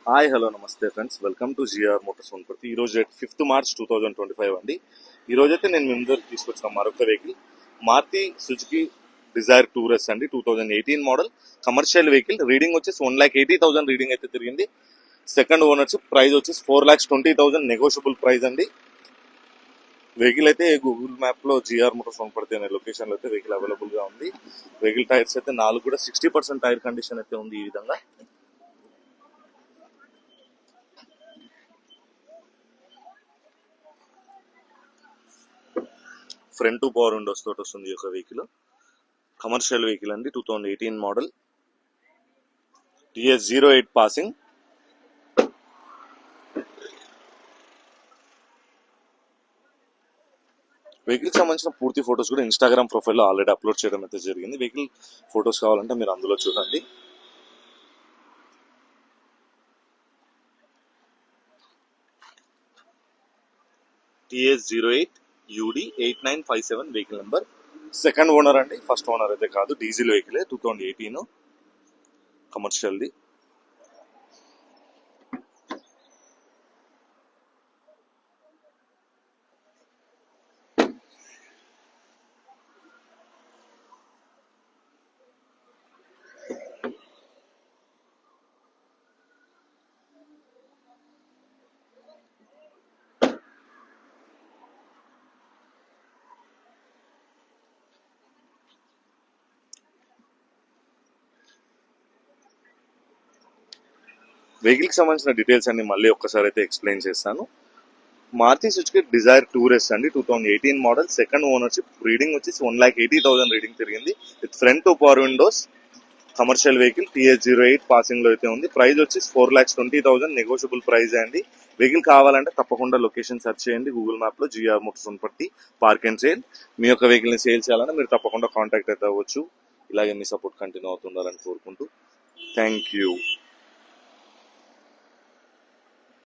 Hi hello నమస్తే friends, welcome to GR motors Wanaparthy. ఈ రోజు 5th March 2025 అండి. ఈ రోజైతే నేను మీ ముందర తీసుకొచ్చిన మరొక వెహికల్ మారుతి సుజుకి డిజైర్ టూరెస్ అండి. 2018 మోడల్ కమర్షియల్ వెహికల్. రీడింగ్ వచ్చేసి 1,80,000 రీడింగ్ అయితే తిరిగింది. సెకండ్ ఓనర్షిప్, ప్రైస్ వచ్చేసి 4,20,000 నెగోషియబుల్ ప్రైస్ అండి. వెహికల్ అయితే గూగుల్ మ్యాప్ లో జిఆర్ మోటార్స్ వనపర్తి అనే లొకేషన్ లో అయితే వెహికల్ అవైలబుల్ గా ఉంది. వెహికల్ టైర్స్ అయితే 4 కూడా 60% టైర్ కండిషన్ అయితే ఉంది. ఈ విధంగా ఫ్రంట్ పవర్ విండోస్ తోటి వస్తుంది. ఒక వెహికల్ కమర్షియల్ వెహికల్ అండి. 2018 మోడల్, TS08 పాసింగ్. వెహికల్ సంబంధించిన పూర్తి ఫొటోస్ కూడా ఇన్స్టాగ్రామ్ ప్రొఫైల్లో ఆల్రెడీ అప్లోడ్ చేయడం అయితే జరిగింది. వెహికల్ ఫొటోస్ కావాలంటే మీరు అందులో చూడండి. TS08 UD 8957 vehicle number. Second owner అండి, ఫస్ట్ ఓనర్ అయితే కాదు. Diesel vehicle 2018 కమర్షియల్ది. వెహికల్ కి సంబంధించిన డీటెయిల్స్ అన్ని మళ్ళీ ఒక్కసారి అయితే ఎక్స్ప్లెయిన్ చేస్తాను. మారుతి సుజుకి డిజైర్ టూరెస్ అండి. 2018 మోడల్, సెకండ్ ఓనర్షిప్. రీడింగ్ వచ్చేసి 1,80,000 రీడింగ్ తిరిగింది. With front power Windows. Commercial vehicle. TS08 passing లో అయితే ఉంది. ప్రైస్ వచ్చేసి 4,20,000 నెగోషియబుల్ ప్రైస్ అండి. వెహికల్ కావాలంటే తప్పకుండా లొకేషన్ సెర్చ్ చేయండి గూగుల్ మ్యాప్ లో. GR motors Wanaparthy park and sale. మీ యొక్క వెహికల్ ని సేల్ చేయాలంటే మీరు తప్పకుండా కాంటాక్ట్ అయితే అవ్వచ్చు. ఇలాగే మీ సపోర్ట్ కంటిన్యూ అవుతుండాలని కోరుకుంటూ థ్యాంక్ యూ.